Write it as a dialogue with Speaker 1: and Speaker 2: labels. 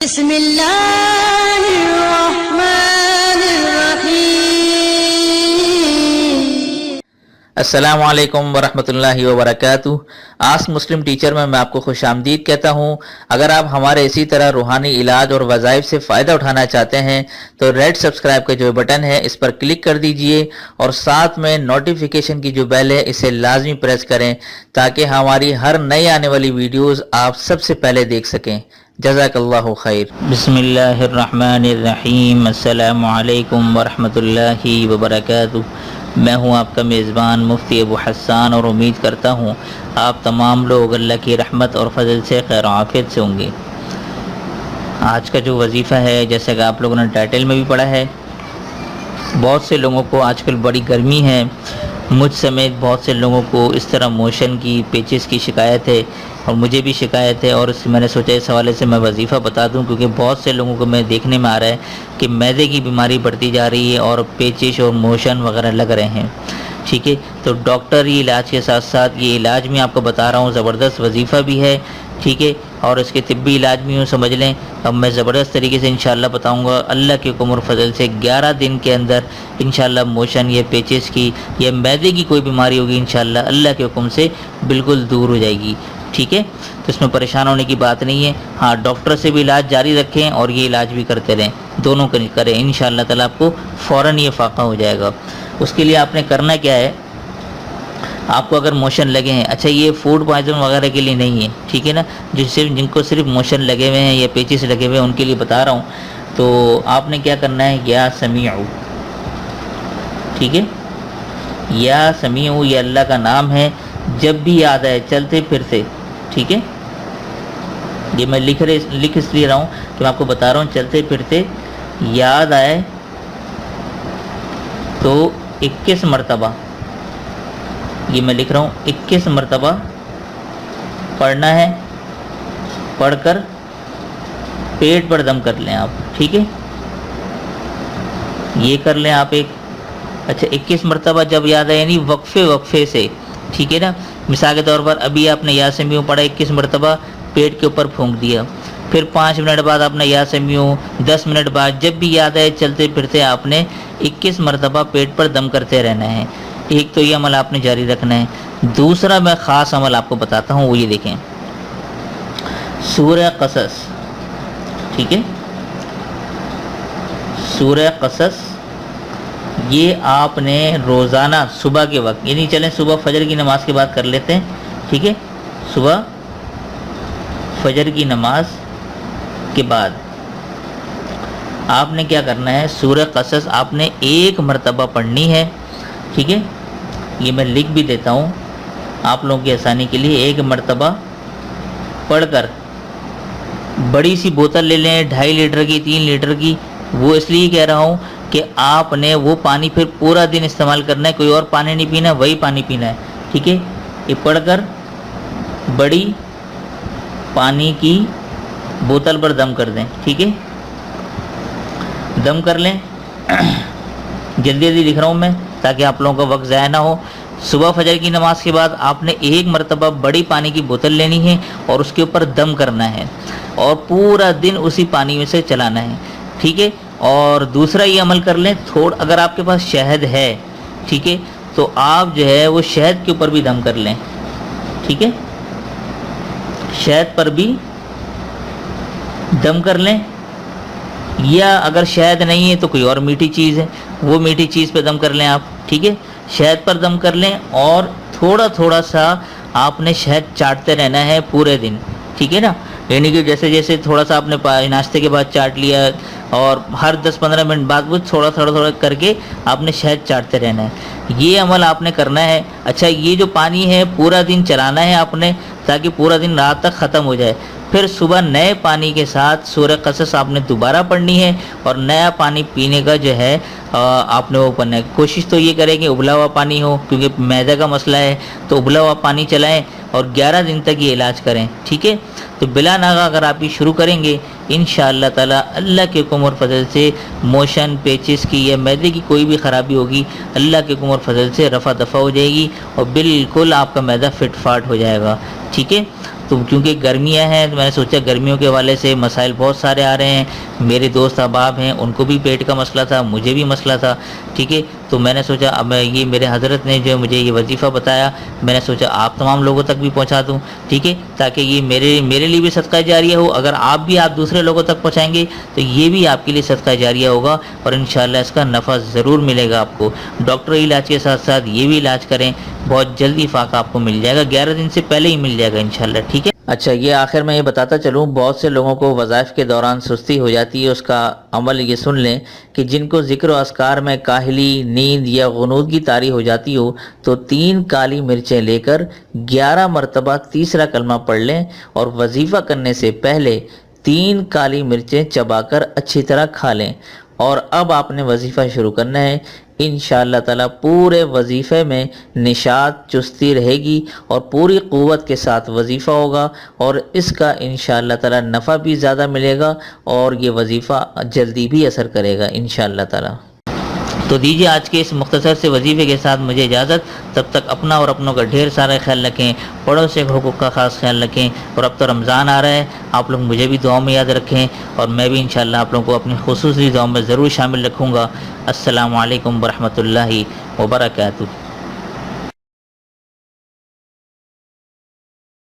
Speaker 1: بسم اللہ الرحمن الرحیم۔
Speaker 2: السلام علیکم ورحمۃ اللہ وبرکاتہ۔ آسک مسلم ٹیچر میں آپ کو خوش آمدید کہتا ہوں۔ اگر آپ ہمارے اسی طرح روحانی علاج اور وظائف سے فائدہ اٹھانا چاہتے ہیں تو ریڈ سبسکرائب کا جو بٹن ہے اس پر کلک کر دیجئے اور ساتھ میں نوٹیفیکیشن کی جو بیل ہے اسے لازمی پریس کریں تاکہ ہماری ہر نئی آنے والی ویڈیوز آپ سب سے پہلے دیکھ سکیں۔ جزاک اللہ خیر۔ بسم اللہ الرحمن الرحیم۔ السلام علیکم ورحمۃ اللہ وبرکاتہ۔ میں ہوں آپ کا میزبان مفتی ابو حسان اور امید کرتا ہوں آپ تمام لوگ اللہ کی رحمت اور فضل سے خیر و عافیت سے ہوں گے۔ آج کا جو وظیفہ ہے جیسے کہ آپ لوگوں نے ٹائٹل میں بھی پڑھا ہے، بہت سے لوگوں کو آج کل بڑی گرمی ہے، مجھ سمیت بہت سے لوگوں کو اس طرح موشن کی پیچز کی شکایت ہے اور مجھے بھی شکایت ہے، اور میں نے سوچا اس حوالے سے میں وظیفہ بتا دوں کیونکہ بہت سے لوگوں کو میں دیکھنے میں آ رہا ہے کہ معدے کی بیماری بڑھتی جا رہی ہے اور پیچش اور موشن وغیرہ لگ رہے ہیں۔ ٹھیک ہے، تو ڈاکٹری علاج کے ساتھ ساتھ یہ علاج میں آپ کو بتا رہا ہوں، زبردست وظیفہ بھی ہے، ٹھیک ہے، اور اس کے طبی علاج بھی ہوں، سمجھ لیں۔ اب میں زبردست طریقے سے انشاءاللہ بتاؤں گا، اللہ کے حکم اور فضل سے 11 دن کے اندر انشاءاللہ موشن یا پیچز کی یا معدے کی کوئی بیماری ہوگی انشاءاللہ اللہ کے حکم سے بالکل دور ہو جائے گی۔ ٹھیک ہے، تو اس میں پریشان ہونے کی بات نہیں ہے۔ ہاں، ڈاکٹر سے بھی علاج جاری رکھیں اور یہ علاج بھی کرتے رہیں، دونوں کریں، انشاءاللہ تعالیٰ آپ کو فوراً یہ فاقہ ہو جائے گا۔ اس کے لیے آپ نے کرنا کیا ہے، آپ کو اگر موشن لگے ہیں، اچھا یہ فوڈ پوائزن وغیرہ کے لیے نہیں ہے، ٹھیک ہے نا، جن کو صرف موشن لگے ہوئے ہیں یا پیچز لگے ہوئے ہیں ان کے لیے بتا رہا ہوں۔ تو آپ نے کیا کرنا ہے، یا سمیع، ٹھیک ہے، یا سمیع یہ اللہ کا نام ہے، جب بھی یاد آئے چلتے پھرتے، ٹھیک ہے، یہ میں لکھ اس لیے رہا ہوں کہ میں آپ کو بتا رہا ہوں، چلتے پھرتے یاد آئے تو 21 مرتبہ، یہ میں لکھ رہا ہوں 21 مرتبہ پڑھنا ہے، پڑھ کر پیٹ پر دم کر لیں آپ، ٹھیک ہے، یہ کر لیں آپ ایک۔ اچھا 21 مرتبہ جب یاد آئے یعنی وقفے سے، ٹھیک ہے نا، مثال کے طور پر ابھی آپ نے یا سمیع پڑھا 21 مرتبہ، پیٹ کے اوپر پھونک دیا، پھر 5 منٹ بعد آپ نے یا سمیع، 10 منٹ بعد جب بھی یاد آئے چلتے پھرتے آپ نے 21 مرتبہ پیٹ پر دم کرتے رہنا ہے۔ ایک تو یہ عمل آپ نے جاری رکھنا ہے۔ دوسرا میں خاص عمل آپ کو بتاتا ہوں، وہ یہ دیکھیں، سورہ قصص، ٹھیک ہے، سورہ قصص یہ آپ نے روزانہ صبح کے وقت، یعنی چلیں صبح فجر کی نماز کے بعد کر لیتے ہیں، ٹھیک ہے، صبح فجر کی نماز کے بعد آپ نے کیا کرنا ہے، سورہ قصص آپ نے 1 مرتبہ پڑھنی ہے، ٹھیک ہے، یہ میں لکھ بھی دیتا ہوں آپ لوگوں کی آسانی کے لیے، 1 مرتبہ پڑھ کر بڑی سی بوتل لے لیں، 2.5 لیٹر کی، 3 لیٹر کی، وہ اس لیے کہہ رہا ہوں کہ آپ نے وہ پانی پھر پورا دن استعمال کرنا ہے، کوئی اور پانی نہیں پینا، وہی پانی پینا ہے، ٹھیک ہے، یہ پڑھ کر بڑی پانی کی بوتل پر دم کر دیں، ٹھیک ہے، دم کر لیں، جلدی لکھ رہا ہوں میں تاکہ آپ لوگوں کا وقت ضائع نہ ہو۔ صبح فجر کی نماز کے بعد آپ نے 1 مرتبہ بڑی پانی کی بوتل لینی ہے اور اس کے اوپر دم کرنا ہے اور پورا دن اسی پانی میں سے چلانا ہے، ٹھیک ہے۔ اور دوسرا یہ عمل کر لیں، اگر آپ کے پاس شہد ہے، ٹھیک ہے، تو آپ جو ہے وہ شہد کے اوپر بھی دم کر لیں، ٹھیک ہے، شہد پر بھی دم کر لیں، یا اگر شہد نہیں ہے تو کوئی اور میٹھی چیز ہے، وہ میٹھی چیز پہ دم کر لیں آپ، ٹھیک ہے، شہد پر دم کر لیں اور تھوڑا سا آپ نے شہد چاٹتے رہنا ہے پورے دن، ٹھیک ہے نا، یعنی کہ جیسے تھوڑا سا آپ نے ناشتے کے بعد چاٹ لیا اور ہر 10-15 منٹ بعد وہ تھوڑا کر کے آپ نے شہد چاٹتے رہنا ہے، یہ عمل آپ نے کرنا ہے۔ اچھا یہ جو پانی ہے پورا دن چلانا ہے آپ نے تاکہ پورا دن رات تک ختم ہو جائے، پھر صبح نئے پانی کے ساتھ سورہ قصص آپ نے دوبارہ پڑھنی ہے اور نیا پانی پینے کا جو ہے آپ نے وہ پڑھنا ہے۔ کوشش تو یہ کریں کہ ابلا ہوا پانی ہو کیونکہ معدے کا مسئلہ ہے، تو ابلا ہوا پانی چلائیں اور 11 دن تک یہ علاج کریں، ٹھیک ہے۔ تو بلا ناغہ اگر آپ یہ شروع کریں گے انشاءاللہ تعالی اللہ کے حکم اور فضل سے موشن پیچز کی یا معدے کی کوئی بھی خرابی ہوگی اللہ کے حکم اور فضل سے رفع دفع ہو جائے گی اور بالکل آپ کا معدہ فٹ فاٹ ہو جائے گا، ٹھیک ہے۔ تو کیونکہ گرمیاں ہیں تو میں نے سوچا گرمیوں کے حوالے سے مسائل بہت سارے آ رہے ہیں، میرے دوست احباب ہیں ان کو بھی پیٹ کا مسئلہ تھا، مجھے بھی مسئلہ تھا، ٹھیک ہے، تو میں نے سوچا اب یہ میرے حضرت نے جو مجھے یہ وظیفہ بتایا، میں نے سوچا آپ تمام لوگوں تک بھی پہنچا دوں، ٹھیک ہے، تاکہ یہ میرے لیے بھی صدقہ جاریہ ہو، اگر آپ دوسرے لوگوں تک پہنچائیں گے تو یہ بھی آپ کے لیے صدقہ جاریہ ہوگا، اور انشاءاللہ اس کا نفع ضرور ملے گا آپ کو۔ ڈاکٹری علاج کے ساتھ ساتھ یہ بھی علاج کریں، بہت جلدی فاقہ آپ کو مل جائے گا، 11 دن سے پہلے ہی مل جائے گا انشاءاللہ، ٹھیک ہے۔ اچھا، یہ آخر میں یہ بتاتا چلوں، بہت سے لوگوں کو وظائف کے دوران سستی ہو جاتی ہے، اس کا عمل یہ سن لیں کہ جن کو ذکر و اذکار میں کاہلی، نیند یا غنودگی طاری ہو جاتی ہو تو 3 کالی مرچیں لے کر 11 مرتبہ تیسرا کلمہ پڑھ لیں، اور وظیفہ کرنے سے پہلے 3 کالی مرچیں چبا کر اچھی طرح کھا لیں، اور اب آپ نے وظیفہ شروع کرنا ہے۔ انشاءاللہ تعالیٰ پورے وظیفے میں نشاط چستی رہے گی اور پوری قوت کے ساتھ وظیفہ ہوگا، اور اس کا انشاءاللہ تعالیٰ نفع بھی زیادہ ملے گا، اور یہ وظیفہ جلدی بھی اثر کرے گا انشاءاللہ تعالیٰ۔ تو دیجیے آج کے اس مختصر سے وظیفے کے ساتھ مجھے اجازت، تب تک اپنا اور اپنوں کا ڈھیر سارا خیال رکھیں، پڑوسی کے حقوق کا خاص خیال رکھیں، اور اب تو رمضان آ رہا ہے، آپ لوگ مجھے بھی دعاؤں میں یاد رکھیں، اور میں بھی انشاءاللہ آپ لوگوں کو اپنی خصوصی دعاؤں میں ضرور شامل رکھوں گا۔ السلام علیکم ورحمۃ اللہ وبرکاتہ۔